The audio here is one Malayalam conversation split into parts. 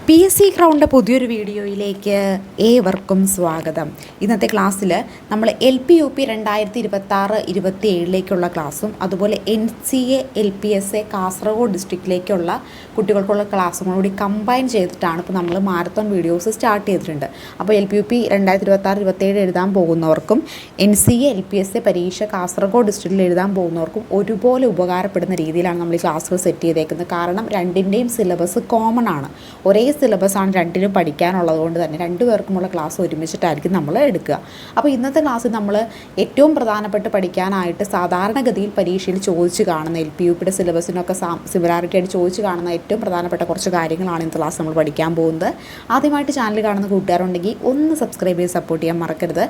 PSC ഗ്രൗണ്ട് പുതിയൊരു വീഡിയോയിലേക്ക് ഏവർക്കും സ്വാഗതം. ഇന്നത്തെ ക്ലാസ്സിൽ നമ്മൾ LP UP 2026-27 ക്ലാസ്സും അതുപോലെ NCA LPSA കാസർഗോഡ് ഡിസ്ട്രിക്റ്റിലേക്കുള്ള കുട്ടികൾക്കുള്ള ക്ലാസ്സും കൂടി കമ്പൈൻ ചെയ്തിട്ടാണ് ഇപ്പോൾ നമ്മൾ മാരത്തോൺ വീഡിയോസ് സ്റ്റാർട്ട് ചെയ്തിട്ടുണ്ട്. അപ്പോൾ LP UP 2026-27 എഴുതാൻ പോകുന്നവർക്കും NCA LPSA പരീക്ഷ കാസർഗോഡ് ഡിസ്ട്രിക്റ്റിൽ എഴുതാൻ പോകുന്നവർക്കും ഒരുപോലെ ഉപകാരപ്പെടുന്ന രീതിയിലാണ് നമ്മൾ ഈ ക്ലാസ്സുകൾ സെറ്റ് ചെയ്തേക്കുന്നത്. കാരണം രണ്ടിൻ്റെയും സിലബസ് കോമൺ ആണ്, ഒരേ സിലബസാണ് രണ്ടിനും പഠിക്കാനുള്ളത് കൊണ്ട് തന്നെ രണ്ടുപേർക്കുമുള്ള ക്ലാസ് ഒരുമിച്ചിട്ടായിരിക്കും നമ്മൾ എടുക്കുക. അപ്പോൾ ഇന്നത്തെ ക്ലാസ്സിൽ നമ്മൾ ഏറ്റവും പ്രധാനപ്പെട്ട് പഠിക്കാനായിട്ട് സാധാരണഗതിയിൽ പരീക്ഷയിൽ ചോദിച്ച് കാണുന്ന LP UPയുടെ സിലബസിനൊക്കെ സിമിലാരിറ്റി ആയിട്ട് ചോദിച്ച് കാണുന്ന ഏറ്റവും പ്രധാനപ്പെട്ട കുറച്ച് കാര്യങ്ങളാണ് ഇന്നത്തെ ക്ലാസ് നമ്മൾ പഠിക്കാൻ പോകുന്നത്. ആദ്യമായിട്ട് ചാനൽ കാണുന്ന കൂട്ടുകാരുണ്ടെങ്കിൽ ഒന്ന് സബ്സ്ക്രൈബ് ചെയ്ത് സപ്പോർട്ട് ചെയ്യാൻ മറക്കരുത്.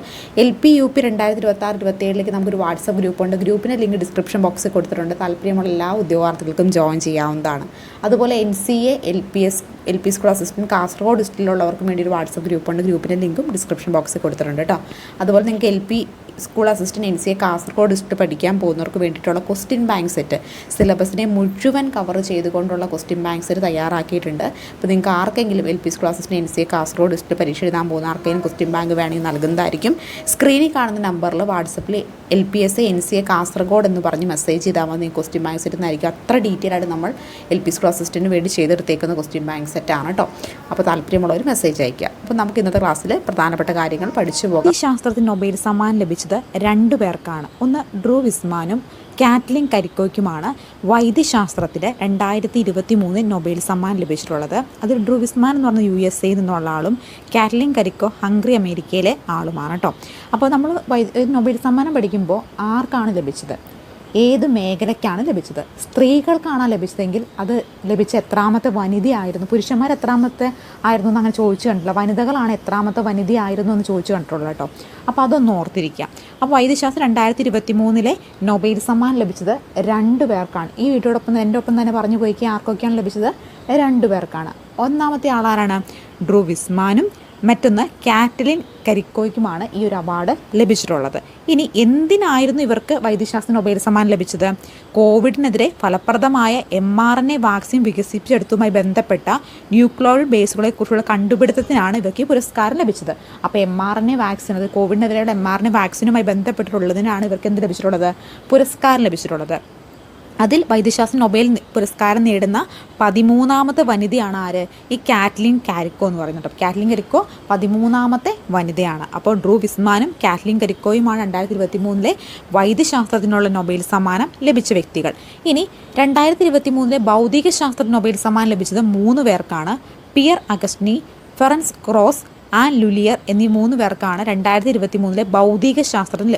LP UP 2026-27 നമുക്കൊരു വാട്സപ്പ് ഗ്രൂപ്പുണ്ട്. ഗ്രൂപ്പിൻ്റെ ലിങ്ക് ഡിസ്ക്രിപ്ഷൻ ബോക്സിൽ കൊടുത്തിട്ടുണ്ട്. താല്പര്യമുള്ള എല്ലാ ഉദ്യോഗാർത്ഥികൾക്കും ജോയിൻ ചെയ്യാവുന്നതാണ്. അതുപോലെ NCA LP school assistant Kasargod ഡിസ്ട്രിക്റ്റിലുള്ളവർക്കും വേണ്ടി ഒരു വാട്സപ്പ് ഗ്രൂപ്പുണ്ട്. ഗ്രൂപ്പിൻ്റെ ലിങ്കും ഡിസ്ക്രിപ്ഷൻ ബോക്സിൽ കൊടുത്തിട്ടുണ്ട് കേട്ടോ. അതുപോലെ നിങ്ങൾക്ക് LP school assistant NCA Kasaragod district പഠിക്കാൻ പോകുന്നവർക്ക് വേണ്ടിയിട്ടുള്ള ക്വസ്റ്റ്യൻ ബാങ്ക് സെറ്റ്, സിലബസിനെ മുഴുവൻ കവർ ചെയ്തുകൊണ്ടുള്ള ക്വസ്റ്റ്യൻ ബാങ്ക് സെറ്റ് തയ്യാറാക്കിയിട്ടുണ്ട്. അപ്പോൾ നിങ്ങൾക്ക് ആർക്കെങ്കിലും LP school assistant NCA Kasaragod district പരീക്ഷ എഴുതാൻ പോകുന്ന ആർക്കെങ്കിലും ക്വസ്റ്റ്യൻ ബാങ്ക് വേണമെങ്കിൽ നൽകുന്നതായിരിക്കും. സ്ക്രീനിൽ കാണുന്ന നമ്പറിൽ വാട്സപ്പിൽ LPSA NCA കാസർഗോഡ് എന്ന് പറഞ്ഞ് മെസ്സേജ് ചെയ്താൽ മതി. ക്വസ്റ്റ്യൻ ബാങ്ക് സെറ്റ് എന്നായിരിക്കും. അത്ര ഡീറ്റെയിൽ ആയിട്ട് നമ്മൾ LP സ്കൂൾ അസിസ്റ്റൻറ്റിന് വേണ്ടി ചെയ്തെടുത്തേക്കുന്ന ക്വസ്റ്റ്യൻ ബാങ്ക് സെറ്റാണ് കേട്ടോ. അപ്പോൾ താല്പര്യമുള്ളവർ മെസ്സേജ് അയയ്ക്കുക. അപ്പോൾ നമുക്ക് ഇന്നത്തെ ക്ലാസ്സിൽ പ്രധാനപ്പെട്ട കാര്യങ്ങൾ പഠിച്ചു പോകാം. ഈ ശാസ്ത്രത്തിന് നൊബേൽ സമ്മാനം ലഭിച്ചത് 2 പേർക്കാണ്. ഒന്ന് ഡ്രൂ വിസ്മാനും കാറ്റ്ലിൻ കരിക്കോയ്ക്കുമാണ് വൈദ്യശാസ്ത്രത്തിൽ 2023 നൊബേൽ സമ്മാനം ലഭിച്ചിട്ടുള്ളത്. അതിൽ ഡ്രൂ വിസ്മാൻ എന്ന് പറഞ്ഞ USA നിന്നുള്ള ആളും കാറ്റ്ലിൻ കരിക്കോ ഹംഗറി അമേരിക്കയിലെ ആളുമാണ് കേട്ടോ. അപ്പോൾ നമ്മൾ നൊബേൽ സമ്മാനം പഠിക്കുമ്പോൾ ആർക്കാണ് ലഭിച്ചത്, ഏത് മേഖലയ്ക്കാണ് ലഭിച്ചത്? സ്ത്രീകൾക്കാണ് ലഭിച്ചതെങ്കിൽ അത് ലഭിച്ച എത്രാമത്തെ വനിതയായിരുന്നു, പുരുഷന്മാർ എത്രാമത്തെ ആയിരുന്നു എന്ന് അങ്ങനെ ചോദിച്ചു കണ്ടിട്ടില്ല. വനിതകളാണ് എത്രാമത്തെ വനിതയായിരുന്നു എന്ന് ചോദിച്ചു കണ്ടിട്ടുള്ളൂ കേട്ടോ. അപ്പോൾ അതൊന്ന് ഓർത്തിരിക്കുക. അപ്പോൾ വൈദ്യശാസ്ത്രം 2023 നൊബേൽ സമ്മാനം ലഭിച്ചത് 2 പേർക്കാണ്. ഈ വീഡിയോടൊപ്പം എൻ്റെ ഒപ്പം തന്നെ പറഞ്ഞു പോയിക്കുക ആർക്കൊക്കെയാണ് ലഭിച്ചത്? 2 പേർക്കാണ്. ഒന്നാമത്തെ ആളാരാണ്? ഡ്രൂ വിസ്മാനും മറ്റൊന്ന് കാറ്റ്ലിൻ കരിക്കോയ്ക്കുമാണ് ഈ ഒരു അവാർഡ് ലഭിച്ചിട്ടുള്ളത്. ഇനി എന്തിനായിരുന്നു ഇവർക്ക് വൈദ്യശാസ്ത്ര നൊബേൽ സമ്മാനം ലഭിച്ചത്? കോവിഡിനെതിരെ ഫലപ്രദമായ mRNA വാക്സിൻ വികസിപ്പിച്ചെടുത്തതുമായി ബന്ധപ്പെട്ട ന്യൂക്ലിയോയിഡ് ബേസുകളെക്കുറിച്ചുള്ള കണ്ടുപിടുത്തത്തിനാണ് ഇവർക്ക് ഈ പുരസ്കാരം ലഭിച്ചത്. അപ്പോൾ mRNA വാക്സിൻ, അത് കോവിഡിനെതിരെയുള്ള mRNA വാക്സിനുമായി ബന്ധപ്പെട്ടിട്ടുള്ളതിനാണ് ഇവർക്ക് എന്ത് ലഭിച്ചിട്ടുള്ളത്? പുരസ്കാരം ലഭിച്ചിട്ടുള്ളത്. അതിൽ വൈദ്യശാസ്ത്ര നൊബേൽ പുരസ്കാരം നേടുന്ന 13ാമത്തെ വനിതയാണ് ആര്? ഈ കാറ്റ്ലിൻ കരിക്കോ എന്ന് പറയുന്നത്. കാറ്റ്ലിൻ കരിക്കോ 13ാമത്തെ വനിതയാണ്. അപ്പോൾ ഡ്രൂ വിസ്മാനും കാറ്റ്ലിൻ കരിക്കോയുമാണ് 2023 വൈദ്യശാസ്ത്രത്തിനുള്ള നൊബേൽ സമ്മാനം ലഭിച്ച വ്യക്തികൾ. ഇനി 2023 ഭൗതികശാസ്ത്ര നൊബേൽ സമ്മാനം ലഭിച്ചത് 3 പേർക്കാണ്. Pierre Agostini, Ferenc Krausz and L'Huillier എന്നീ 3 പേർക്കാണ് 2023 ഭൗതികശാസ്ത്രത്തിൽ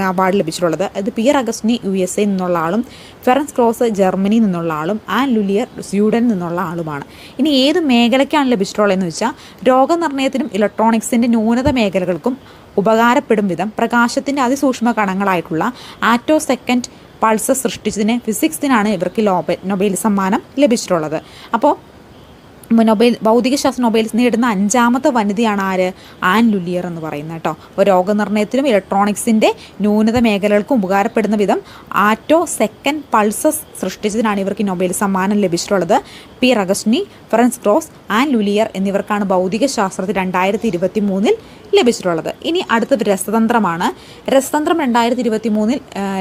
അവാർഡ് ലഭിച്ചിട്ടുള്ളത്. അത് പിയർ അഗസ്റ്റിനി USA നിന്നുള്ള ആളും ഫെറൻസ് ക്രോസ് ജർമ്മനിയിൽ നിന്നുള്ള ആളും ആൻഡ് ലുലിയർ സ്വീഡനിൽ നിന്നുള്ള ആളുമാണ്. ഇനി ഏത് മേഖലയ്ക്കാണ് ലഭിച്ചിട്ടുള്ളതെന്ന് വെച്ചാൽ രോഗനിർണയത്തിനും ഇലക്ട്രോണിക്സിൻ്റെ ന്യൂനത മേഖലകൾക്കും ഉപകാരപ്പെടും വിധം പ്രകാശത്തിൻ്റെ അതിസൂക്ഷ്മ കണങ്ങളായിട്ടുള്ള ആറ്റോ സെക്കൻഡ് പൾസസ് സൃഷ്ടിച്ചതിന് ഫിസിക്സിനാണ് ഇവർക്ക് നൊബേൽ സമ്മാനം ലഭിച്ചിട്ടുള്ളത്. അപ്പോൾ ഭൗതികശാസ്ത്ര നൊബേൽ നേടുന്ന 5ാമത്തെ വനിതയാണ് ആര്? ആൻ ലുലിയർ എന്ന് പറയുന്നത് കേട്ടോ. അപ്പോൾ രോഗനിർണയത്തിനും ഇലക്ട്രോണിക്സിൻ്റെ ന്യൂനത മേഖലകൾക്കും ഉപകാരപ്പെടുന്ന വിധം ആറ്റോ സെക്കൻഡ് പൾസസ് സൃഷ്ടിച്ചതിനാണ് ഇവർക്ക് നൊബേൽ സമ്മാനം ലഭിച്ചിട്ടുള്ളത്. Pierre Agostini, Ferenc Krausz and L'Huillier എന്നിവർക്കാണ് ഭൗതികശാസ്ത്രത്തിൽ 2023 ലഭിച്ചിട്ടുള്ളത്. ഇനി അടുത്തത് രസതന്ത്രമാണ്. രസതന്ത്രം 2023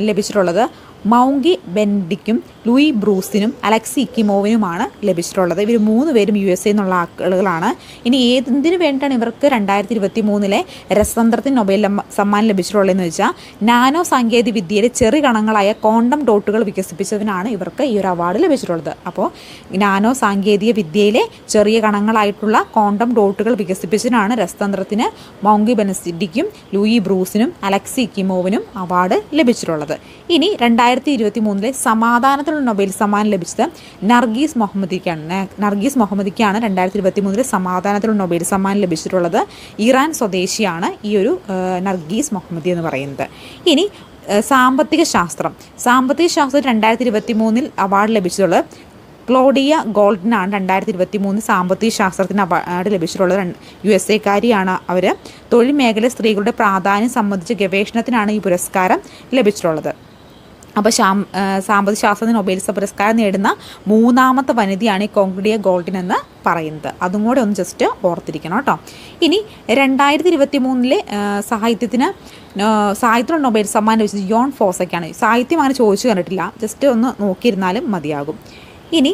ലഭിച്ചിട്ടുള്ളത് മൗങ്കി ബെൻഡിക്കും ലൂയി ബ്രൂസിനും അലക്സി ഇക്കിമോവിനുമാണ് ലഭിച്ചിട്ടുള്ളത്. ഇവർ 3 പേരും USA എന്നുള്ള ആളുകളാണ്. ഇനി എന്തിനു വേണ്ടിയിട്ടാണ് ഇവർക്ക് 2023 രസതന്ത്രത്തിന് നൊബേൽ സമ്മാനം ലഭിച്ചിട്ടുള്ളതെന്ന് വെച്ചാൽ നാനോ സാങ്കേതിക വിദ്യയിലെ ചെറിയ കണങ്ങളായ ക്വാണ്ടം ഡോട്ടുകൾ വികസിപ്പിച്ചതിനാണ് ഇവർക്ക് ഈ ഒരു അവാർഡ് ലഭിച്ചിട്ടുള്ളത്. അപ്പോൾ നാനോ സാങ്കേതിക വിദ്യയിലെ ചെറിയ കണങ്ങളായിട്ടുള്ള ക്വാണ്ടം ഡോട്ടുകൾ വികസിപ്പിച്ചതിനാണ് രസതന്ത്രത്തിന് മൗങ്കി ബെൻഡിക്കും ലൂയി ബ്രൂസിനും അലക്സി ഇക്കിമോവിനും അവാർഡ് ലഭിച്ചിട്ടുള്ളത്. ഇനി 2023 സമാധാനത്തിനുള്ള നൊബേൽ സമ്മാനം ലഭിച്ചത് നർഗീസ് മുഹമ്മദിക്കാണ്. 2023 സമാധാനത്തിലുള്ള നൊബേൽ സമ്മാനം ലഭിച്ചിട്ടുള്ളത്. ഇറാൻ സ്വദേശിയാണ് ഈ ഒരു നർഗീസ് മുഹമ്മദി എന്ന് പറയുന്നത്. ഇനി സാമ്പത്തിക ശാസ്ത്രം 2023 അവാർഡ് ലഭിച്ചിട്ടുള്ളത് ക്ലോഡിയ ഗോൾഡിനാണ്. 2023 സാമ്പത്തിക ശാസ്ത്രത്തിന് അവാർഡ് ലഭിച്ചിട്ടുള്ളത്. USA-കാരിയാണ് അവർ. തൊഴിൽ മേഖല സ്ത്രീകളുടെ പ്രാധാന്യം സംബന്ധിച്ച ഗവേഷണത്തിനാണ് ഈ പുരസ്കാരം ലഭിച്ചിട്ടുള്ളത്. അപ്പോൾ സാമ്പത്തിക ശാസ്ത്രത്തിന് നൊബേൽ പുരസ്കാരം നേടുന്ന മൂന്നാമത്തെ വനിതയാണ് ഈ കോൺഗ്രിയ ഗോൾഡിൻ എന്ന് പറയുന്നത്. അതും കൂടെ ഒന്ന് ജസ്റ്റ് ഓർത്തിരിക്കണം കേട്ടോ. ഇനി 2023 സാഹിത്യത്തിന് നൊബേൽ സമ്മാനം ലഭിച്ചത് ജോൺ ഫോസയ്ക്കാണ്. സാഹിത്യം അങ്ങനെ ചോദിച്ചു കണ്ടിട്ടില്ല, ജസ്റ്റ് ഒന്ന് നോക്കിയിരുന്നാലും മതിയാകും. ഇനി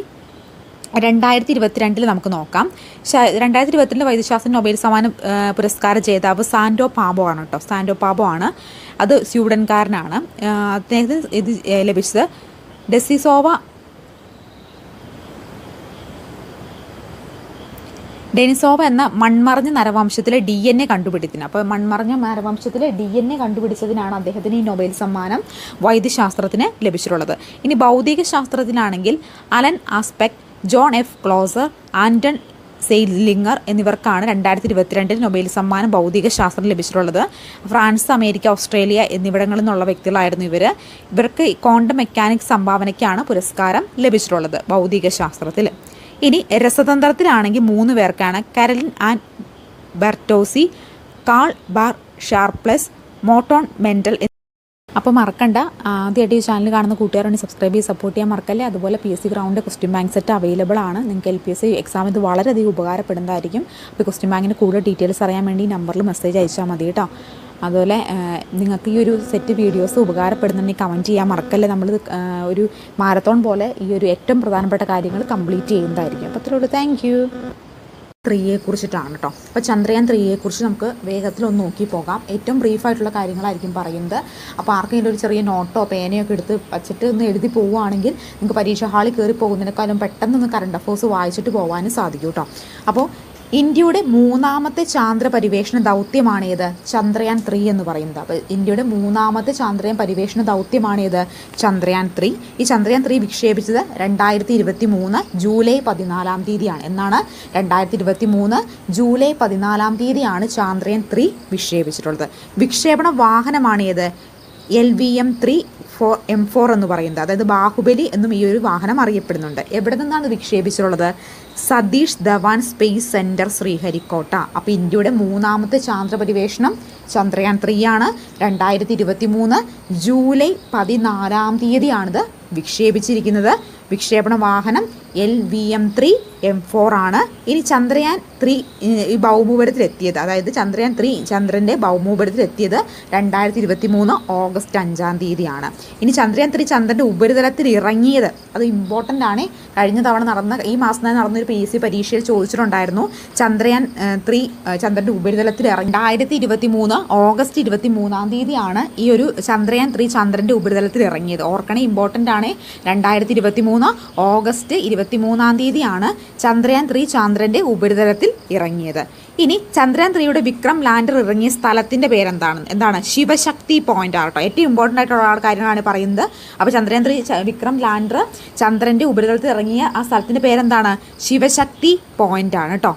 2022 നമുക്ക് നോക്കാം. 2022 വൈദ്യശാസ്ത്ര നൊബേൽ സമ്മാനം പുരസ്കാര ജേതാവ് സാൻഡോ പാബോ ആണ് കേട്ടോ. സാൻഡോ പാബോ ആണ്, അത് സ്വീഡൻകാരനാണ്. അദ്ദേഹത്തിന് ഇത് ലഭിച്ചത് ഡെനിസോവ എന്ന മൺമറഞ്ഞ നരവംശത്തിലെ DNA കണ്ടുപിടിച്ചതിന്. അപ്പോൾ മൺമറഞ്ഞ നരവംശത്തിലെ DNA കണ്ടുപിടിച്ചതിനാണ് അദ്ദേഹത്തിന് ഈ നൊബേൽ സമ്മാനം വൈദ്യശാസ്ത്രത്തിന് ലഭിച്ചിട്ടുള്ളത്. ഇനി ഭൗതിക ശാസ്ത്രത്തിനാണെങ്കിൽ Alain Aspect, John F Clauser, Anton Zeilinger എന്നിവർക്കാണ് 2022 നൊബേൽ സമ്മാനം ഭൗതിക ശാസ്ത്രം ലഭിച്ചിട്ടുള്ളത്. ഫ്രാൻസ്, അമേരിക്ക, ഓസ്ട്രേലിയ എന്നിവിടങ്ങളിൽ നിന്നുള്ള വ്യക്തികളായിരുന്നു ഇവർക്ക് ക്വാണ്ടം മെക്കാനിക്സ് സംഭാവനയ്ക്കാണ് പുരസ്കാരം ലഭിച്ചിട്ടുള്ളത് ഭൗതിക ശാസ്ത്രത്തിൽ. ഇനി രസതന്ത്രത്തിലാണെങ്കിൽ 3 പേർക്കാണ്. Carolyn Ann Bertozzi, Karl Barry Sharpless, Morten Meldal. അപ്പോൾ മറക്കണ്ട, ആദ്യമായിട്ട് ഈ ചാനൽ കാണുന്ന കൂട്ടുകാരാണ് സബ്സ്ക്രൈബ് ചെയ്ത് സപ്പോർട്ട് ചെയ്യാൻ മറക്കല്ലേ. അതുപോലെ PSC ground question bank set available ആണ്. നിങ്ങൾക്ക് LPSC എക്സാം ഇത് വളരെയധികം ഉപകാരപ്പെടുന്നതായിരിക്കും. അപ്പോൾ ക്വസ്റ്റ്യൻ ബാങ്കിൻ്റെ കൂടുതൽ ഡീറ്റെയിൽസ് അറിയാൻ വേണ്ടി നമ്പറിൽ മെസ്സേജ് അയച്ചാൽ മതി കേട്ടോ. അതുപോലെ നിങ്ങൾക്ക് ഈ ഒരു സെറ്റ് വീഡിയോസ് ഉപകാരപ്പെടുന്നുണ്ടെങ്കിൽ കമൻറ്റ് ചെയ്യാൻ മറക്കല്ലേ. നമ്മൾ ഒരു മാരത്തോൺ പോലെ ഈ ഒരു ഏറ്റവും പ്രധാനപ്പെട്ട കാര്യങ്ങൾ കംപ്ലീറ്റ് ചെയ്യുന്നതായിരിക്കും. അപ്പോൾ അത്രേ ഉള്ളൂ. Thank you. 3യെ കുറിച്ചിട്ടാണ് കേട്ടോ. അപ്പോൾ ചന്ദ്രയാൻ 3യെ കുറിച്ച് നമുക്ക് വേഗത്തിലൊന്ന് നോക്കി പോകാം. ഏറ്റവും ബ്രീഫായിട്ടുള്ള കാര്യങ്ങളായിരിക്കും പറയുന്നത്. അപ്പോൾ ആർക്കെങ്കിലും ഒരു ചെറിയ നോട്ടോ പേനയോ ഒക്കെ എടുത്ത് വച്ചിട്ട് ഒന്ന് എഴുതി പോവുകയാണെങ്കിൽ നിങ്ങൾക്ക് പരീക്ഷ ഹാളിൽ കയറി പോകുന്നതിനേക്കാളും പെട്ടെന്നൊന്ന് കറണ്ട് അഫേഴ്സ് വായിച്ചിട്ട് പോകാനും സാധിക്കും കേട്ടോ. അപ്പോൾ ഇന്ത്യയുടെ 3ാമത്തെ ചാന്ദ്ര പരിവേഷണ ദൗത്യമാണേത്? ചന്ദ്രയാൻ 3 എന്ന് പറയുന്നത്. അപ്പോൾ ഇന്ത്യയുടെ 3ാമത്തെ ചാന്ദ്രയാൻ പരിവേഷണ ദൗത്യമാണേത്? ചന്ദ്രയാൻ 3. ഈ ചന്ദ്രയാൻ 3 വിക്ഷേപിച്ചത് 2023 ജൂലൈ 14 തീയതിയാണ്. എന്നാണ് 2023 ജൂലൈ 14 തീയതിയാണ് ചന്ദ്രയാൻ 3 വിക്ഷേപിച്ചിട്ടുള്ളത്. വിക്ഷേപണ വാഹനമാണേത്? LVM-3M4 എന്ന് പറയുന്നത്. അതായത് ബാഹുബലി എന്നും ഈ ഒരു വാഹനം അറിയപ്പെടുന്നുണ്ട്. എവിടെ നിന്നാണ് വിക്ഷേപിച്ചിട്ടുള്ളത്? Satish Dhawan space centre, Sriharikota. അപ്പോൾ ഇന്ത്യയുടെ 3ാമത്തെ ചാന്ദ്ര പരിവേഷണം ചന്ദ്രയാൻ 3 ആണ്. 2023 ജൂലൈ 14 തീയതിയാണിത് വിക്ഷേപിച്ചിരിക്കുന്നത്. വിക്ഷേപണ വാഹനം LVM-3M4 ആണ്. ഇനി ചന്ദ്രയാൻ 3 ഈ ഭൗമോപരിതലത്തിലെത്തിയത്, അതായത് ചന്ദ്രയാൻ 3 ചന്ദ്രൻ്റെ ഭൗമോപരിതലത്തിലെത്തിയത് 2023 ഓഗസ്റ്റ് 5 തീയതിയാണ്. ഇനി ചന്ദ്രയാൻ 3 ചന്ദ്രൻ്റെ ഉപരിതലത്തിൽ ഇറങ്ങിയത്, അത് ഇമ്പോർട്ടൻ്റ് ആണ്. കഴിഞ്ഞ തവണ ഈ മാസം തന്നെ നടന്നൊരു PSC പരീക്ഷയിൽ ചോദിച്ചിട്ടുണ്ടായിരുന്നു. ചന്ദ്രയാൻ 3 ചന്ദ്രൻ്റെ ഉപരിതലത്തിൽ ഇറങ്ങി 2023 ഓഗസ്റ്റ് 23 തീയതിയാണ് ഈ ഒരു ചന്ദ്രയാൻ 3 ചന്ദ്രൻ്റെ ഉപരിതലത്തിൽ ഇറങ്ങിയത്. ഓർക്കണേ, ഇമ്പോർട്ടൻ്റ് ആണ്. 2023 ഓഗസ്റ്റ് 23 തീയതിയാണ് ചന്ദ്രയാൻ 3 ചന്ദ്രൻ്റെ ഉപരിതലത്തിൽ ഇറങ്ങിയത്. ഇനി ചന്ദ്രയാൻ 3യുടെ വിക്രം ലാൻഡർ ഇറങ്ങിയ സ്ഥലത്തിൻ്റെ പേരെന്താണ്? ശിവശക്തി പോയിന്റ് ആട്ടോ. ഏറ്റവും ഇമ്പോർട്ടൻ്റ് ആയിട്ടുള്ള കാര്യങ്ങളാണ് പറയുന്നത്. അപ്പോൾ ചന്ദ്രയാൻ 3 വിക്രം ലാൻഡർ ചന്ദ്രൻ്റെ ഉപരിതലത്തിൽ ഇറങ്ങിയ ആ സ്ഥലത്തിൻ്റെ പേരെന്താണ്? ശിവശക്തി പോയിന്റ് ആണ് കേട്ടോ.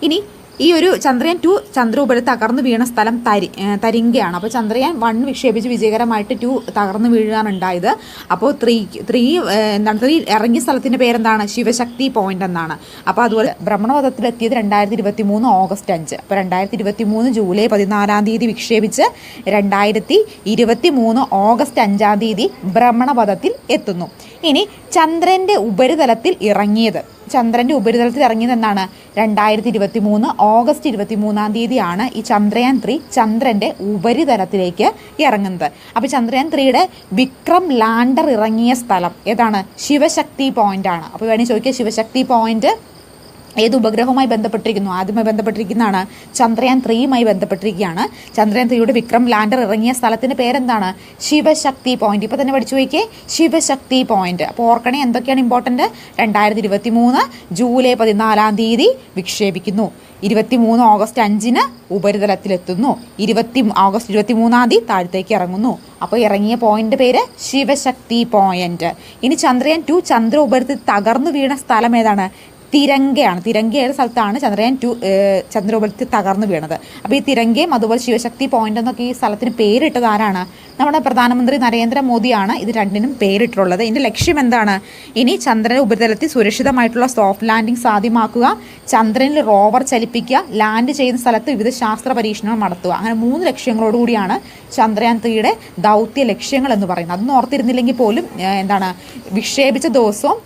ഇനി ഈ ഒരു ചന്ദ്രയാൻ 2 ചന്ദ്ര ഉപരിതലത്തിൽ തകർന്നു വീണ സ്ഥലം തരിങ്കയാണ്. അപ്പോൾ ചന്ദ്രയാൻ 1 വിക്ഷേപിച്ച് വിജയകരമായിട്ട് 2 തകർന്നു വീഴാണ് ഉണ്ടായത്. അപ്പോൾ 3 ഇറങ്ങിയ സ്ഥലത്തിൻ്റെ പേരെന്താണ്? ശിവശക്തി പോയിന്റ് എന്നാണ്. അപ്പോൾ അതുപോലെ ഭ്രമണപഥത്തിലെത്തിയത് 2023 ഓഗസ്റ്റ് 5. അപ്പോൾ 2023 ജൂലൈ 14 തീയതി വിക്ഷേപിച്ച് 2023 ഓഗസ്റ്റ് 5 തീയതി ഭ്രമണപഥത്തിൽ എത്തുന്നു. ഇനി ചന്ദ്രൻ്റെ ഉപരിതലത്തിൽ ഇറങ്ങിയത് എന്നാണ്? 2023 ഓഗസ്റ്റ് 23 തീയതിയാണ് ഈ ചന്ദ്രയാൻ 3 ചന്ദ്രൻ്റെ ഉപരിതലത്തിലേക്ക് ഇറങ്ങുന്നത്. അപ്പോൾ ചന്ദ്രയാൻ 3യുടെ വിക്രം ലാൻഡർ ഇറങ്ങിയ സ്ഥലം ഏതാണ്? ശിവശക്തി പോയിന്റ് ആണ്. അപ്പോൾ വേണമെങ്കിൽ ചോദിക്കുക, ശിവശക്തി പോയിന്റ് ഏത് ഉപഗ്രഹവുമായി ബന്ധപ്പെട്ടിരിക്കുന്നു? ആദ്യമായി ബന്ധപ്പെട്ടിരിക്കുന്നതാണ് ചന്ദ്രയാൻ 3യുമായി ബന്ധപ്പെട്ടിരിക്കുകയാണ്. ചന്ദ്രയാൻ 3യുടെ വിക്രം ലാൻഡർ ഇറങ്ങിയ സ്ഥലത്തിൻ്റെ പേരെന്താണ്? ശിവശക്തി പോയിന്റ്. ഇപ്പോൾ തന്നെ പഠിച്ചു പോയിക്കേ, ശിവശക്തി പോയിന്റ്. അപ്പോൾ ഓർക്കണേ എന്തൊക്കെയാണ് ഇമ്പോർട്ടൻറ്റ്. 2023 ജൂലൈ 14 തീയതി വിക്ഷേപിക്കുന്നു. 23 ഓഗസ്റ്റ് 5 ഉപരിതലത്തിലെത്തുന്നു. ഓഗസ്റ്റ് 23 താഴത്തേക്ക് ഇറങ്ങുന്നു. അപ്പോൾ ഇറങ്ങിയ പോയിന്റ് പേര് ശിവശക്തി പോയിന്റ്. ഇനി ചന്ദ്രയാൻ 2 ചന്ദ്ര ഉപരിതലത്തിൽ തകർന്നു വീണ സ്ഥലം ഏതാണ്? തിരങ്കയാണ്. തിരങ്കയുടെ സ്ഥലത്താണ് ചന്ദ്രയാൻ 2 ചന്ദ്രോപരിതലത്തിൽ തകർന്നു വീണത്. അപ്പോൾ ഈ തിരങ്കയും അതുപോലെ ശിവശക്തി പോയിന്റ് എന്നൊക്കെ ഈ സ്ഥലത്തിന് പേരിട്ടത് ആരാണ്? നമ്മുടെ പ്രധാനമന്ത്രി നരേന്ദ്രമോദിയാണ് ഇത് രണ്ടിനും പേരിട്ടുള്ളത്. ഇതിൻ്റെ ലക്ഷ്യം എന്താണ്? ഇനി ചന്ദ്രൻ്റെ ഉപരിതലത്തിൽ സുരക്ഷിതമായിട്ടുള്ള സോഫ്റ്റ് ലാൻഡിംഗ് സാധ്യമാക്കുക, ചന്ദ്രനിൽ റോവർ ചലിപ്പിക്കുക, ലാൻഡ് ചെയ്യുന്ന സ്ഥലത്ത് വിവിധ ശാസ്ത്ര പരീക്ഷണങ്ങൾ നടത്തുക. അങ്ങനെ 3 ലക്ഷ്യങ്ങളോടുകൂടിയാണ് ചന്ദ്രയാൻ 3യുടെ ദൗത്യ ലക്ഷ്യങ്ങൾ എന്ന് പറയുന്നത്. അതൊന്നും ഓർത്തിരുന്നില്ലെങ്കിൽ പോലും വിക്ഷേപിച്ച ദിവസവും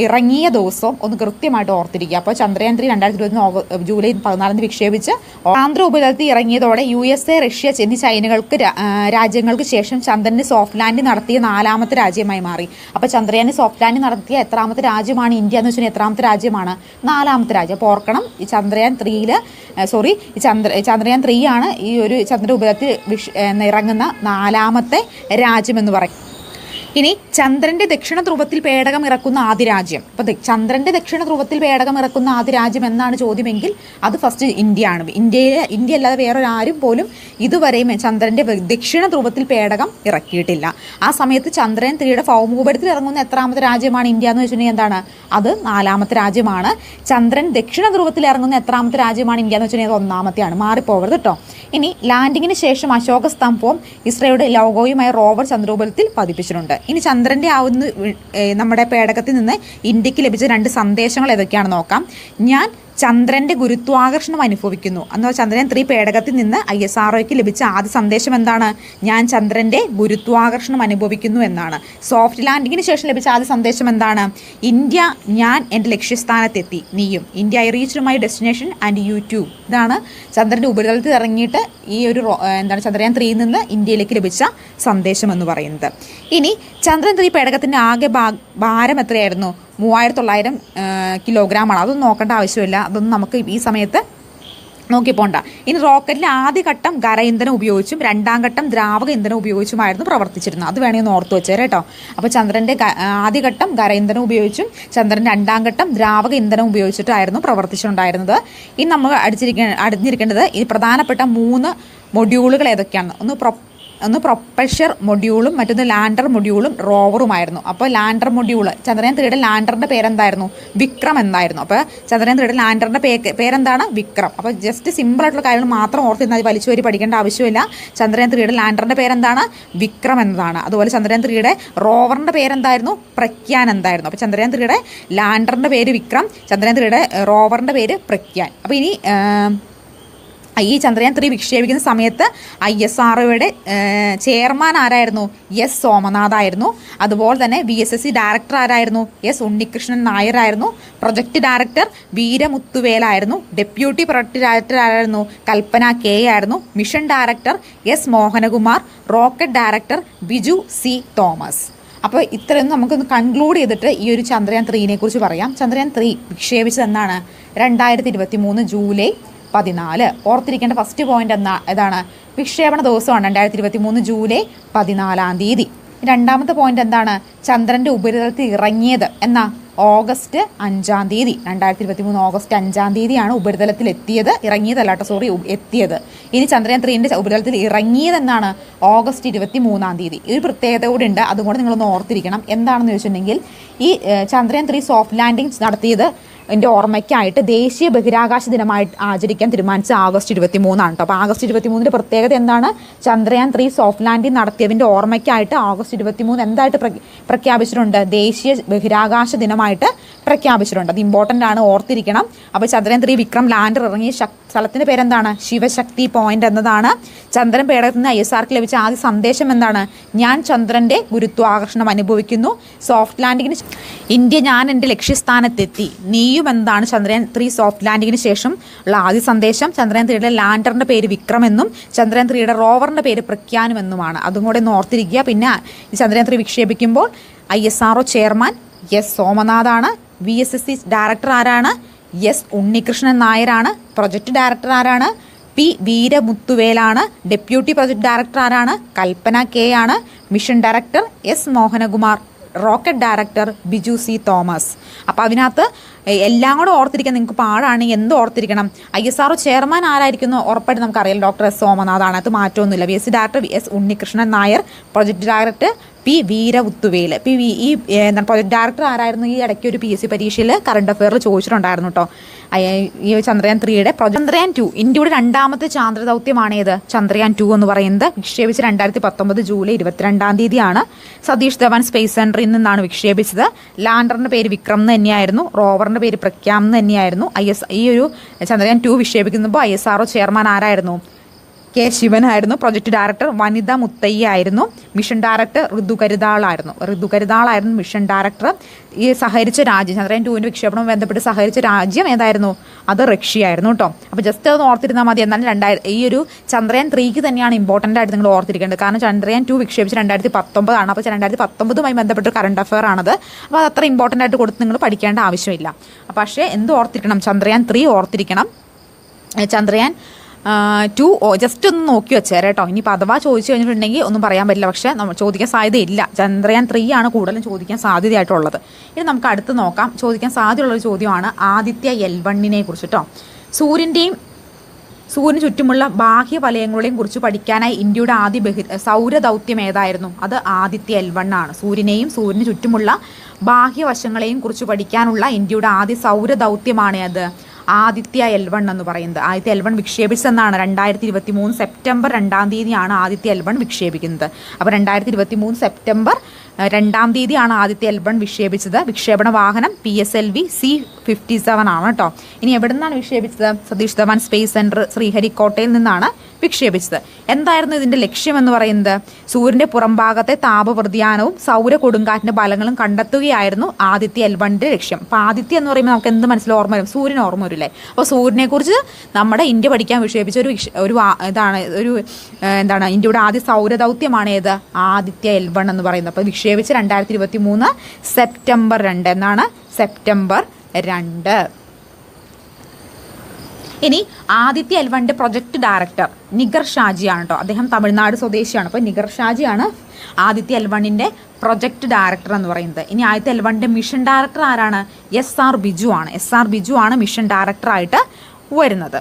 ഇറങ്ങിയ ദിവസവും ഒന്ന് കൃത്യമായിട്ട് ഓർത്തിരിക്കുക. അപ്പോൾ ചന്ദ്രയാൻ 3 2021 ജൂലൈ 14 വിക്ഷേപിച്ച് ആന്ധ്ര ഉപരിതലത്തിൽ ഇറങ്ങിയതോടെ USA, റഷ്യ എന്നീ രാജ്യങ്ങൾക്ക് ശേഷം ചന്ദ്രന് സോഫ്റ്റ് ലാൻഡിംഗ് നടത്തിയ 4ാമത്തെ രാജ്യമായി മാറി. അപ്പോൾ ചന്ദ്രയാന് സോഫ്റ്റ് ലാൻഡിംഗ് നടത്തിയ എത്രാമത്തെ രാജ്യമാണ് ഇന്ത്യ എന്ന് വെച്ചാൽ എത്രാമത്തെ രാജ്യമാണ്? 4ാമത്തെ രാജ്യം. അപ്പോൾ ഓർക്കണം, ഈ ചന്ദ്രയാൻ 3 ആണ് ഈ ഒരു ചന്ദ്ര ഉപരിതലത്തിൽ ഇറങ്ങുന്ന 4ാമത്തെ രാജ്യമെന്ന് പറയും. ഇനി ചന്ദ്രൻ്റെ ദക്ഷിണ ധ്രുവത്തിൽ പേടകം ഇറക്കുന്ന ആദ്യ രാജ്യം. അപ്പോൾ ചന്ദ്രൻ്റെ ദക്ഷിണ ധ്രുവത്തിൽ പേടകം ഇറക്കുന്ന ആദ്യ രാജ്യം എന്നാണ് ചോദ്യമെങ്കിൽ അത് ഫസ്റ്റ് ഇന്ത്യയാണ്. ഇന്ത്യ അല്ലാതെ വേറൊരാരും പോലും ഇതുവരെയും ചന്ദ്രൻ്റെ ദക്ഷിണ ധ്രുവത്തിൽ പേടകം ഇറക്കിയിട്ടില്ല. ആ സമയത്ത് ചന്ദ്രയാൻ 3യുടെ ഭൗമോപരിതലത്തിൽ ഇറങ്ങുന്ന എത്രാമത്തെ രാജ്യമാണ് ഇന്ത്യ എന്ന് വെച്ചിട്ടുണ്ടെങ്കിൽ എന്താണ്? അത് 4ാമത്തെ രാജ്യമാണ്. ചന്ദ്രൻ ദക്ഷിണ ധ്രുവത്തിൽ ഇറങ്ങുന്ന എത്രാമത്തെ രാജ്യമാണ് ഇന്ത്യ എന്ന് വെച്ചിട്ടുണ്ടെങ്കിൽ അത് 1ാമത്തെയാണ്. മാറിപ്പോകരുത് കേട്ടോ. ഇനി ലാൻഡിങ്ങിന് ശേഷം അശോക സ്തംഭവും ഇസ്രോയുടെ ലോഗോയുമായ റോവർ ചന്ദ്രോപരിതലത്തിൽ പതിപ്പിച്ചിട്ടുണ്ട്. ഇനി ചന്ദ്രൻ്റെ നമ്മുടെ പേടകത്തിൽ നിന്ന് ഇന്ത്യക്ക് ലഭിച്ച 2 സന്ദേശങ്ങൾ ഏതൊക്കെയാണെന്ന് നോക്കാം. ഞാൻ ചന്ദ്രൻ്റെ ഗുരുത്വാകർഷണം അനുഭവിക്കുന്നു എന്നാൽ ചന്ദ്രയാൻ 3 പേടകത്തിൽ നിന്ന് ISROയ്ക്ക് ലഭിച്ച ആദ്യ സന്ദേശം എന്താണ്? ഞാൻ ചന്ദ്രൻ്റെ ഗുരുത്വാകർഷണം അനുഭവിക്കുന്നു എന്നാണ്. സോഫ്റ്റ് ലാൻഡിങ്ങിന് ശേഷം ലഭിച്ച ആദ്യ സന്ദേശം എന്താണ്? ഇന്ത്യ, ഞാൻ എൻ്റെ ലക്ഷ്യസ്ഥാനത്തെത്തി, നീയും. India I reached my destination and you too. ഇതാണ് ചന്ദ്രൻ്റെ ഉപരിതലത്തിൽ ഇറങ്ങിയിട്ട് ഈ ഒരു ചന്ദ്രയാൻ 3യിൽ നിന്ന് ഇന്ത്യയിലേക്ക് ലഭിച്ച സന്ദേശം എന്ന് പറയുന്നത്. ഇനി ചന്ദ്രയാൻ 3 പേടകത്തിൻ്റെ ആകെ ഭാരം എത്രയായിരുന്നു? 3900 കിലോഗ്രാമാണ്. അതൊന്നും നോക്കേണ്ട ആവശ്യമില്ല, അതൊന്നും നമുക്ക് ഈ സമയത്ത് നോക്കിപ്പോണ്ട. ഇനി റോക്കറ്റിലെ ആദ്യ ഘട്ടം ഖര ഇന്ധനം ഉപയോഗിച്ചും 2ാം ഘട്ടം ദ്രാവക ഇന്ധനം ഉപയോഗിച്ചുമായിരുന്നു പ്രവർത്തിച്ചിരുന്നത്. അത് വേണമെങ്കിൽ ഒന്ന് ഓർത്ത് വെച്ചേരെ കേട്ടോ. അപ്പോൾ ചന്ദ്രൻ്റെ ആദ്യ ഘട്ടം ഖര ഇന്ധനം ഉപയോഗിച്ചും ചന്ദ്രൻ്റെ 2ാം ഘട്ടം ദ്രാവക ഇന്ധനം ഉപയോഗിച്ചിട്ടായിരുന്നു പ്രവർത്തിച്ചിട്ടുണ്ടായിരുന്നത്. ഇനി നമ്മൾ അറിഞ്ഞിരിക്കേണ്ടത് ഈ പ്രധാനപ്പെട്ട 3 മൊഡ്യൂളുകൾ ഏതൊക്കെയാണ്? ഒന്ന് പ്രൊപ്പൽഷൻ മൊഡ്യൂളും മറ്റൊന്ന് ലാൻഡർ മൊഡ്യൂളും റോവറുമായിരുന്നു. അപ്പോൾ ലാൻഡർ മൊഡ്യൂൾ ചന്ദ്രയാൻ 3യുടെ ലാൻഡറിൻ്റെ പേരെന്തായിരുന്നു? വിക്രം എന്നായിരുന്നു. അപ്പോൾ ചന്ദ്രയാൻ 3യുടെ ലാൻഡറിൻ്റെ പേരെന്താണ്? വിക്രം. അപ്പോൾ ജസ്റ്റ് സിമ്പിളായിട്ടുള്ള കാര്യങ്ങൾ മാത്രം ഓർത്തിരുന്നാൽ വലിച്ചു വരി പഠിക്കേണ്ട ആവശ്യമില്ല. ചന്ദ്രയാൻ 3യുടെ ലാൻഡറിൻ്റെ പേരെന്താണ്? വിക്രം എന്നതാണ്. അതുപോലെ ചന്ദ്രയാൻ 3യുടെ റോവറിൻ്റെ പേരെന്തായിരുന്നു? പ്രഗ്യാൻ എന്തായിരുന്നു. അപ്പോൾ ചന്ദ്രയാൻ 3യുടെ ലാൻഡറിൻ്റെ പേര് വിക്രം, ചന്ദ്രയാൻ 3യുടെ റോവറിൻ്റെ പേര് പ്രഗ്യാൻ. അപ്പോൾ ഇനി ഈ ചന്ദ്രയാൻ 3 വിക്ഷേപിക്കുന്ന സമയത്ത് ISROയുടെ ചെയർമാൻ ആരായിരുന്നു? എസ് സോമനാഥ് ആയിരുന്നു. അതുപോലെ തന്നെ VSSC ഡയറക്ടർ ആരായിരുന്നു? എസ് ഉണ്ണികൃഷ്ണൻ നായർ ആയിരുന്നു. പ്രൊജക്ട് ഡയറക്ടർ വീരമുത്തുവേലായിരുന്നു. ഡെപ്യൂട്ടി പ്രൊജക്ട് ഡയറക്ടർ ആരായിരുന്നു? കൽപ്പന K ആയിരുന്നു. Mission director S Mohanakumar. Rocket director Biju C Thomas. അപ്പോൾ ഇത്രയൊന്നും നമുക്കൊന്ന് കൺക്ലൂഡ് ചെയ്തിട്ട് ഈ ഒരു ചന്ദ്രയാൻ 3നെ കുറിച്ച് പറയാം. ചന്ദ്രയാൻ 3 വിക്ഷേപിച്ചത് എന്നാണ്? 2023 ജൂലൈ 14. ഓർത്തിരിക്കേണ്ട ഫസ്റ്റ് പോയിന്റ് ഏതാണ്? വിക്ഷേപണ ദിവസമാണ് 2023 ജൂലൈ 14. രണ്ടാമത്തെ പോയിന്റ് എന്താണ്? ചന്ദ്രൻ്റെ ഉപരിതലത്തിൽ ഇറങ്ങിയത് എന്നാ? ഓഗസ്റ്റ് 5 2023 ഓഗസ്റ്റ് 5 ഉപരിതലത്തിൽ എത്തിയത്. ഇറങ്ങിയതല്ല കേട്ടോ, സോറി, എത്തിയത്. ഇനി ചന്ദ്രയാൻ 3ൻ്റെ ഉപരിതലത്തിൽ ഇറങ്ങിയത് എന്നാണ്? ഓഗസ്റ്റ് 23 ഒരു പ്രത്യേകത കൂടി ഉണ്ട്, അതുകൊണ്ട് നിങ്ങളൊന്ന് ഓർത്തിരിക്കണം. എന്താണെന്ന് ചോദിച്ചിട്ടുണ്ടെങ്കിൽ ഈ ചന്ദ്രയാൻ 3 സോഫ്റ്റ് ലാൻഡിങ് നടത്തിയത് എൻ്റെ ഓർമ്മയ്ക്കായിട്ട് ദേശീയ ബഹിരാകാശ ദിനമായി ആചരിക്കാൻ തീരുമാനിച്ച ഓഗസ്റ്റ് 23 കേട്ടോ. അപ്പോൾ ഓഗസ്റ്റ് 23 പ്രത്യേകത എന്താണ്? ചന്ദ്രയാൻ 3 സോഫ്റ്റ് ലാൻഡിങ് നടത്തിയതിൻ്റെ ഓർമ്മയ്ക്കായിട്ട് ഓഗസ്റ്റ് 23 എന്തായിട്ട് പ്രഖ്യാപിച്ചിട്ടുണ്ട്? ദേശീയ ബഹിരാകാശ ദിനമായിട്ട് പ്രഖ്യാപിച്ചിട്ടുണ്ട്. അത് ഇമ്പോർട്ടൻ്റ് ആണ്, ഓർത്തിരിക്കണം. അപ്പോൾ ചന്ദ്രയാൻ 3 വിക്രം ലാൻഡർ ഇറങ്ങിയ സ്ഥലത്തിൻ്റെ പേരെന്താണ്? ശിവശക്തി പോയിന്റ് എന്നതാണ്. ചന്ദ്രൻ പേടകത്തിൽ നിന്ന് ISROയ്ക്ക് ലഭിച്ച ആദ്യ സന്ദേശം എന്താണ്? ഞാൻ ചന്ദ്രൻ്റെ ഗുരുത്വാകർഷണം അനുഭവിക്കുന്നു. സോഫ്റ്റ് ലാൻഡിങ്ങിന് ഇന്ത്യ, ഞാൻ എൻ്റെ ലക്ഷ്യസ്ഥാനത്തെത്തി, നീയും എന്താണ്? ചന്ദ്രയാൻ 3 സോഫ്റ്റ് ലാൻഡിങ്ങിന് ശേഷം ഉള്ള ആദ്യ സന്ദേശം ചന്ദ്രയാൻ 3യുടെ ലാൻഡറിൻ്റെ പേര് വിക്രം എന്നും ചന്ദ്രയാൻ 3യുടെ റോവറിൻ്റെ പേര് പ്രഗ്യാനും എന്നുമാണ്. അതും കൂടെ ഒന്ന് ഓർത്തിരിക്കുക. പിന്നെ ഈ ചന്ദ്രയാൻ 3 വിക്ഷേപിക്കുമ്പോൾ ISRO ചെയർമാൻ എസ് സോമനാഥാണ്. VSSC ഡയറക്ടർ ആരാണ്? എസ് ഉണ്ണികൃഷ്ണൻ നായരാണ്. പ്രൊജക്ട് ഡയറക്ടർ ആരാണ്? പി വീരമുത്തുവേലാണ്. ഡെപ്യൂട്ടി പ്രൊജക്ട് ഡയറക്ടർ ആരാണ്? കൽപ്പന K ആണ്. Mission director S Mohanakumar. Rocket director Biju C Thomas. അപ്പോൾ അതിനകത്ത് എല്ലാം കൂടെ ഓർത്തിരിക്കാൻ നിങ്ങൾക്ക് പാടാണ്. എന്ത് ഓർത്തിരിക്കണം? ISRO ചെയർമാൻ ആരായിരിക്കുന്നു? ഉറപ്പായിട്ട് നമുക്കറിയാം, ഡോക്ടർ എസ് സോമനാഥാണ്. അത് മാറ്റമൊന്നുമില്ല. VSC director S Unnikrishnan Nair. Project director P Veeramuthuvel. ഈ എന്താണ് പ്രൊജക്ട് ഡയറക്ടർ ആരായിരുന്നു? ഈ ഇടയ്ക്ക് ഒരു PSC പരീക്ഷയിൽ കറണ്ട് അഫെയറിൽ ചോദിച്ചിട്ടുണ്ടായിരുന്നു കേട്ടോ. ഈ ചന്ദ്രയാൻ 3യുടെ ചന്ദ്രയാൻ 2 ഇന്ത്യയുടെ രണ്ടാമത്തെ ചാന്ദ്ര ദൗത്യമാണ് ഏത്? ചന്ദ്രയാൻ 2 എന്ന് പറയുന്നത്. വിക്ഷേപിച്ച് 2019 ജൂലൈ 22 സതീഷ് ധവാൻ സ്പേസ് സെന്ററിൽ നിന്നാണ് വിക്ഷേപിച്ചത്. ലാൻഡറിന്റെ പേര് വിക്രം എന്ന് തന്നെയായിരുന്നു, റോവറിന്റെ പേര് പ്രഖ്യാം എന്ന് തന്നെയായിരുന്നു. ഈ ഒരു ചന്ദ്രയാൻ 2 വിക്ഷേപിക്കുമ്പോൾ ISRO ചെയർമാൻ ആരായിരുന്നു? K. ശിവനായിരുന്നു. പ്രൊജക്ട് ഡയറക്ടർ വനിത മുത്തയ്യ ആയിരുന്നു. മിഷൻ ഡയറക്ടർ ഋതു കരുതാളായിരുന്നു മിഷൻ ഡയറക്ടർ. ഈ സഹകരിച്ച രാജ്യം ചന്ദ്രയാൻ 2ന്റെ വിക്ഷേപണം ബന്ധപ്പെട്ട് സഹകരിച്ച രാജ്യം ഏതായിരുന്നു? അത് റഷ്യയായിരുന്നു കേട്ടോ. അപ്പോൾ ജസ്റ്റ് അത് ഓർത്തിരുന്നാൽ മതി. എന്നാലും ഈ ഒരു ചന്ദ്രയാൻ 3ക്ക് തന്നെയാണ് ഇമ്പോർട്ടൻ്റ് ആയിട്ട് നിങ്ങൾ ഓർത്തിരിക്കേണ്ടത്. കാരണം ചന്ദ്രയാൻ 2 വിക്ഷേപിച്ച് 2019 അപ്പോൾ 2019 ബന്ധപ്പെട്ട് കറണ്ട് അഫെയർ ആണത്. അപ്പോൾ അത് അത്ര ഇമ്പോർട്ടൻ്റ് ആയിട്ട് കൊടുത്ത് നിങ്ങൾ പഠിക്കേണ്ട ആവശ്യമില്ല. പക്ഷേ എന്ത് ഓർത്തിരിക്കണം? ചന്ദ്രയാൻ 3 ഓർത്തിരിക്കണം. ചന്ദ്രയാൻ 2 ജസ്റ്റ് ഒന്ന് നോക്കി വെച്ചേരെ കേട്ടോ. ഇനിയിപ്പോൾ അഥവാ ചോദിച്ചു കഴിഞ്ഞിട്ടുണ്ടെങ്കിൽ ഒന്നും പറയാൻ പറ്റില്ല, പക്ഷേ നമ്മൾ ചോദിക്കാൻ സാധ്യതയില്ല. ചന്ദ്രയാൻ 3 ആണ് കൂടുതലും ചോദിക്കാൻ സാധ്യതയായിട്ടുള്ളത്. ഇനി നമുക്ക് അടുത്ത് നോക്കാം. ചോദിക്കാൻ സാധ്യതയുള്ളൊരു ചോദ്യമാണ് ആദിത്യ L1 കുറിച്ച് കേട്ടോ. സൂര്യന് ചുറ്റുമുള്ള ബാഹ്യ വലയങ്ങളെയും കുറിച്ച് പഠിക്കാനായി ഇന്ത്യയുടെ ആദ്യ സൗരദൗത്യം ഏതായിരുന്നു? അത് ആദിത്യ L1 ആണ്. സൂര്യന് ചുറ്റുമുള്ള ബാഹ്യവശങ്ങളെയും കുറിച്ച് പഠിക്കാനുള്ള ഇന്ത്യയുടെ ആദ്യ സൗരദൗത്യമാണ് അത് ആദിത്യ L1 എന്ന് പറയുന്നത്. Aditya L1 വിക്ഷേപിച്ചതെന്നാണ് 2023 September 2 Aditya L1 വിക്ഷേപിക്കുന്നത്. അപ്പോൾ 2023 സെപ്റ്റംബർ 2 ആദിത്യ L1 വിക്ഷേപിച്ചത്. വിക്ഷേപണ വാഹനം PSLV C-57 ആണ് കേട്ടോ. ഇനി എവിടെ നിന്നാണ് വിക്ഷേപിച്ചത്? സതീഷ് ധവാൻ സ്പേസ് സെന്റർ ശ്രീഹരിക്കോട്ടയിൽ നിന്നാണ് വിക്ഷേപിച്ചത്. എന്തായിരുന്നു ഇതിന്റെ ലക്ഷ്യം എന്ന് പറയുന്നത്? സൂര്യന്റെ പുറംഭാഗത്തെ താപവ്യതിയാനവും സൗര കൊടുങ്കാറ്റിന്റെ ഫലങ്ങളും കണ്ടെത്തുകയായിരുന്നു ആദിത്യ L1ന്റെ ലക്ഷ്യം. അപ്പോൾ ആദിത്യ എന്ന് പറയുമ്പോൾ നമുക്ക് എന്ത് മനസ്സിൽ ഓർമ്മ വരും? സൂര്യൻ ഓർമ്മ വരില്ലേ? അപ്പോൾ സൂര്യനെ കുറിച്ച് നമ്മുടെ ഇന്ത്യ പഠിക്കാൻ വിക്ഷേപിച്ച എന്താണ് ഇന്ത്യയുടെ ആദ്യ സൗരദൗത്യമാണ് ഏത്? ആദിത്യ L1 എന്ന് പറയുന്നത്. അപ്പോൾ വിക്ഷേപിച്ച് 2023 സെപ്റ്റംബർ 2 എന്നാണ്. സെപ്റ്റംബർ 2. ഇനി ആദിത്യ L1ന്റെ പ്രൊജക്ട് ഡയറക്ടർ നിഗർ ഷാജിയാണ് കേട്ടോ. അദ്ദേഹം തമിഴ്നാട് സ്വദേശിയാണ്. അപ്പോൾ നിഗർ ഷാജിയാണ് ആദിത്യ L1ന്റെ പ്രൊജക്ട് ഡയറക്ടർ എന്ന് പറയുന്നത്. ഇനി ആദിത്യ L1ന്റെ മിഷൻ ഡയറക്ടർ ആരാണ്? SR ബിജു ആണ് മിഷൻ ഡയറക്ടറായിട്ട് വരുന്നത്.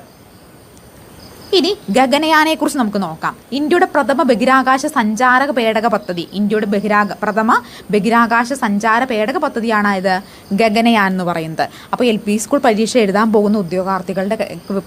ഇനി ഗഗനയാനെ കുറിച്ച് നമുക്ക് നോക്കാം. ഇന്ത്യയുടെ പ്രഥമ ബഹിരാകാശ സഞ്ചാര പേടക പദ്ധതി. ഇന്ത്യയുടെ പ്രഥമ ബഹിരാകാശ സഞ്ചാര പേടക പദ്ധതിയാണ് ഇത് ഗഗനയാൻ എന്ന് പറയുന്നത്. അപ്പോൾ LP സ്കൂൾ പരീക്ഷ എഴുതാൻ പോകുന്ന ഉദ്യോഗാർത്ഥികളുടെ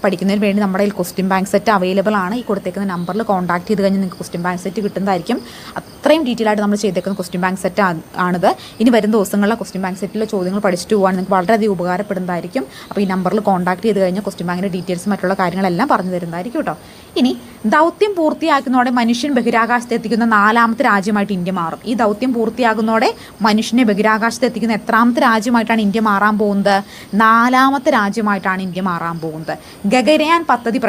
പഠിക്കുന്നതിന് വേണ്ടി നമ്മുടെ കയ്യിൽ ക്വസ്റ്റ്യൻ ബാങ്ക് സെറ്റ് അവൈലബിൾ ആണ്. ഈ കൊടുത്തേക്കുന്ന നമ്പറിൽ കോൺടാക്ട് ചെയ്ത് കഴിഞ്ഞാൽ നിങ്ങൾക്ക് ക്വസ്റ്റ്യൻ ബാങ്ക് സെറ്റ് കിട്ടുന്നതായിരിക്കും. അത്രയും ഡീറ്റെയിൽ ആയിട്ട് നമ്മൾ ചെയ്തേക്കുന്ന ക്വസ്റ്റ്യൻ ബാങ്ക് സെറ്റ് ആണിത്. ഇനി വരുന്ന ദിവസങ്ങളിലെ ക്വസ്റ്റ്യൻ ബാങ്ക് സെറ്റിലെ ചോദ്യങ്ങൾ പഠിച്ചിട്ട് പോകാൻ നിങ്ങൾക്ക് വളരെയധികം ഉപകാരപ്പെടുന്നതായിരിക്കും. അപ്പോൾ ഈ നമ്പറിൽ കോൺടാക്ട് ചെയ്ത് കഴിഞ്ഞാൽ ക്വസ്റ്റ്യൻ ബാങ്കിൻ്റെ ഡീറ്റെയിൽസ് മറ്റുള്ള കാര്യങ്ങളെല്ലാം പറഞ്ഞു തരുന്നതായിരിക്കും കേട്ടോ. ഇനി ദൗത്യം പൂർത്തിയാക്കുന്നതോടെ മനുഷ്യൻ ബഹിരാകാശത്ത് എത്തിക്കുന്ന 4ാമത്തെ രാജ്യമായിട്ട് ഇന്ത്യ മാറും. ഈ ദൗത്യം പൂർത്തിയാകുന്നതോടെ മനുഷ്യനെ ബഹിരാകാശത്ത് എത്തിക്കുന്ന എത്രാമത്തെ രാജ്യമായിട്ടാണ് ഇന്ത്യ മാറാൻ പോകുന്നത്? 4ാമത്തെ രാജ്യമായിട്ടാണ് ഇന്ത്യ മാറാൻ പോകുന്നത്. ഗഗനയാൻ പദ്ധതി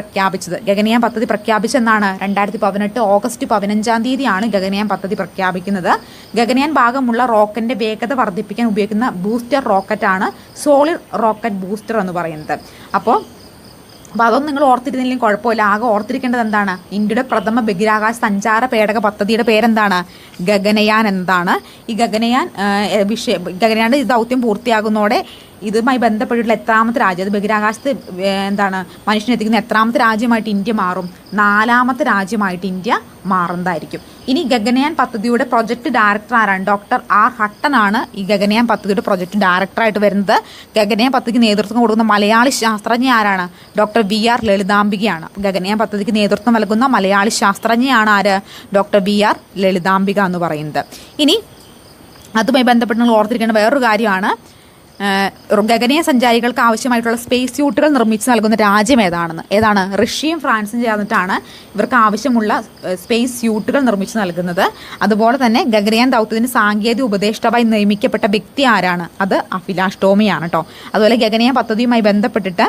പ്രഖ്യാപിച്ചെന്നാണ് 2018 ഓഗസ്റ്റ് 15 ഗഗനയാൻ പദ്ധതി പ്രഖ്യാപിക്കുന്നത്. ഗഗനയാൻ ഭാഗമുള്ള റോക്കറ്റിന്റെ വേഗത വർദ്ധിപ്പിക്കാൻ ഉപയോഗിക്കുന്ന ബൂസ്റ്റർ റോക്കറ്റാണ് സോളിഡ് റോക്കറ്റ് ബൂസ്റ്റർ എന്ന് പറയുന്നത്. അപ്പോൾ അതൊന്നും നിങ്ങൾ ഓർത്തിരുന്നില്ലെങ്കിൽ കുഴപ്പമില്ല. ആകെ ഓർത്തിരിക്കേണ്ടത് എന്താണ്? ഇന്ത്യയുടെ പ്രഥമ ബഹിരാകാശ സഞ്ചാര പേടക പദ്ധതിയുടെ പേരെന്താണ്? ഗഗനയാൻ എന്താണ്? ഈ ഗഗനയാന്റെ ദൗത്യം പൂർത്തിയാകുന്നതോടെ ഇതുമായി ബന്ധപ്പെട്ടിട്ടുള്ള എത്രാമത്തെ രാജ്യം, അത് ബഹിരാകാശത്ത് മനുഷ്യനെത്തിക്കുന്ന എത്രാമത്തെ രാജ്യമായിട്ട് ഇന്ത്യ മാറും? 4ാമത്തെ രാജ്യമായിട്ട് ഇന്ത്യ മാറുന്നതായിരിക്കും. ഇനി ഗഗനയാൻ പദ്ധതിയുടെ പ്രൊജക്ട് ഡയറക്ടർ ആരാണ്? Doctor R. ഹട്ടനാണ് ഈ ഗഗനയാൻ പദ്ധതിയുടെ പ്രൊജക്ട് ഡയറക്ടറായിട്ട് വരുന്നത്. ഗഗനയാൻ പദ്ധതിക്ക് നേതൃത്വം കൊടുക്കുന്ന മലയാളി ശാസ്ത്രജ്ഞ ആരാണ്? Doctor VR. ലളിതാംബികയാണ്. ഗഗനയാൻ പദ്ധതിക്ക് നേതൃത്വം നൽകുന്ന മലയാളി ശാസ്ത്രജ്ഞയാണ് ആര്? Doctor VR. ലളിതാംബിക എന്ന് പറയുന്നത്. ഇനി അതുമായി ബന്ധപ്പെട്ട് നിങ്ങൾ ഓർത്തിരിക്കേണ്ട വേറൊരു കാര്യമാണ്, ഗഗനയാൻ സഞ്ചാരികൾക്ക് ആവശ്യമായിട്ടുള്ള സ്പേസ് സ്യൂട്ടുകൾ നിർമ്മിച്ച് നൽകുന്ന രാജ്യം ഏതാണ്? റഷ്യയും ഫ്രാൻസും ചേർന്നിട്ടാണ് ഇവർക്ക് ആവശ്യമുള്ള സ്പേസ് സ്യൂട്ടുകൾ നിർമ്മിച്ച് നൽകുന്നത്. അതുപോലെ തന്നെ ഗഗനയാൻ ദൗത്യത്തിന് സാങ്കേതിക ഉപദേഷ്ടാവായി നിയമിക്കപ്പെട്ട വ്യക്തി ആരാണ്? അത് അഭിലാഷ് ടോമിയാണ് കേട്ടോ. അതുപോലെ ഗഗനയാൻ പദ്ധതിയുമായി ബന്ധപ്പെട്ടിട്ട്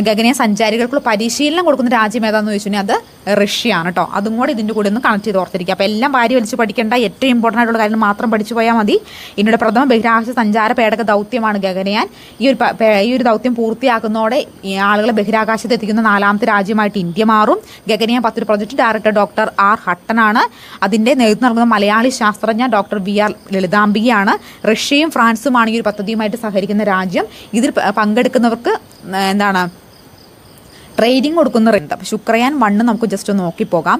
ഗഗനയാൻ സഞ്ചാരികൾക്ക് പരിശീലനം കൊടുക്കുന്ന രാജ്യം ഏതാണെന്ന് ചോദിച്ചു അത് റഷ്യയാണ് കേട്ടോ. അതും കൂടെ ഇതിൻ്റെ കൂടെ ഒന്ന് കണക്ട് ചെയ്ത് ഓർത്തിരിക്കുക. അപ്പോൾ എല്ലാം വാരി വലിച്ച് പഠിക്കേണ്ട, ഏറ്റവും ഇമ്പോർട്ടൻ്റ് ആയിട്ടുള്ള കാര്യങ്ങൾ മാത്രം പഠിച്ചു പോയാൽ മതി. ഇന്ത്യയുടെ പ്രഥമ ബഹിരാകാശ സഞ്ചാര പേടക ദൗത്യമാണ് ഗഗനയാൻ. ഈ ഒരു ദൗത്യം പൂർത്തിയാക്കുന്നതോടെ ആളുകളെ ബഹിരാകാശത്ത് എത്തിക്കുന്ന 4ാമത്തെ രാജ്യമായിട്ട് ഇന്ത്യ മാറും. ഗഗനയാൻ പദ്ധതി പ്രൊജക്ട് ഡയറക്ടർ ഡോക്ടർ R. ഹട്ടനാണ്. അതിൻ്റെ നേതൃത്വം നൽകുന്ന മലയാളി ശാസ്ത്രജ്ഞ ഡോക്ടർ VR. ലളിതാംബികയാണ്. റഷ്യയും ഫ്രാൻസുമാണ് ഈ ഒരു പദ്ധതിയുമായിട്ട് സഹകരിക്കുന്ന രാജ്യം. ഇതിൽ പങ്കെടുക്കുന്നവർക്ക് ട്രെയിനിങ് കൊടുക്കുന്ന. അപ്പോൾ ശുക്രയാൻ 1 നമുക്ക് ജസ്റ്റ് നോക്കിപ്പോകാം.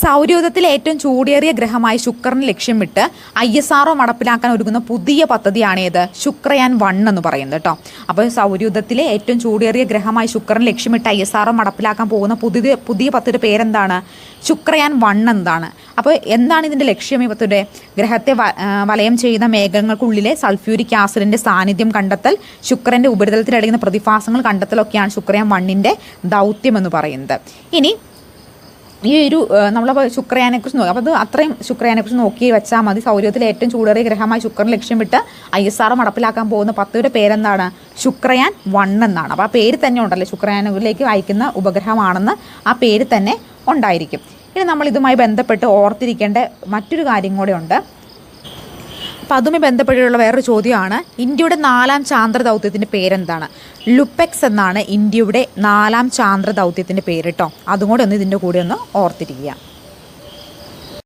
സൗരയൂഥത്തിലെ ഏറ്റവും ചൂടേറിയ ഗ്രഹമായ ശുക്രനെ ലക്ഷ്യമിട്ട് ISRO നടപ്പിലാക്കാൻ ഒരുങ്ങുന്ന പുതിയ പദ്ധതിയാണേത് ശുക്രയാൻ-1 എന്ന് പറയുന്നത് കേട്ടോ. അപ്പോൾ സൗരയൂഥത്തിലെ ഏറ്റവും ചൂടേറിയ ഗ്രഹമായ ശുക്രനെ ലക്ഷ്യമിട്ട് ISRO നടപ്പിലാക്കാൻ പോകുന്ന പുതിയ പദ്ധതിയുടെ പേരെന്താണ്? ശുക്രയാൻ-1 എന്താണ്. അപ്പോൾ എന്താണ് ഇതിൻ്റെ ലക്ഷ്യം? ഈ പദ്ധതിയുടെ ഗ്രഹത്തെ വലയം ചെയ്യുന്ന മേഘങ്ങൾക്കുള്ളിലെ സൾഫ്യൂരിക് ആസിഡിൻ്റെ സാന്നിധ്യം കണ്ടെത്തൽ, ശുക്രൻ്റെ ഉപരിതലത്തിൽ അടങ്ങുന്ന പ്രതിഭാസങ്ങൾ കണ്ടെത്തലൊക്കെയാണ് ശുക്രയാൻ-1ൻ്റെ ദൗത്യം എന്ന് പറയുന്നത്. ഇനി ഈ ഒരു നമ്മളപ്പോൾ ശുക്രയാനെക്കുറിച്ച് നോക്കാം. അപ്പോൾ അത് അത്രയും ശുക്രയാനെക്കുറിച്ച് നോക്കി വെച്ചാൽ മതി. സൗരയൂഥത്തിലെ ഏറ്റവും ചൂടേറിയ ഗ്രഹമായ ശുക്രനെ ലക്ഷ്യമിട്ട് ISRO നടപ്പിലാക്കാൻ പോകുന്ന പദ്ധതിയുടെ പേരെന്താണ്? ശുക്രയാൻ-1 എന്നാണ്. അപ്പോൾ ആ പേര് തന്നെ ഉണ്ടല്ലോ, ശുക്രയാനിലേക്ക് അയക്കുന്ന ഉപഗ്രഹമാണെന്ന് ആ പേര് തന്നെ ഉണ്ടായിരിക്കും. ഇനി നമ്മൾ ഇതുമായി ബന്ധപ്പെട്ട് ഓർത്തിരിക്കേണ്ട മറ്റൊരു കാര്യം കൂടെ ഉണ്ട്. അപ്പോൾ അതുമായി ബന്ധപ്പെട്ടുള്ള വേറൊരു ചോദ്യമാണ്, ഇന്ത്യയുടെ 4ാം ചാന്ദ്ര ദൗത്യത്തിൻ്റെ പേരെന്താണ്? ലുപെക്സ് എന്നാണ് ഇന്ത്യയുടെ 4ാം ചാന്ദ്ര ദൗത്യത്തിൻ്റെ പേര് കേട്ടോ. അതും കൂടെ ഒന്ന് ഇതിൻ്റെ കൂടെ ഒന്ന് ഓർത്തിരിക്കുക.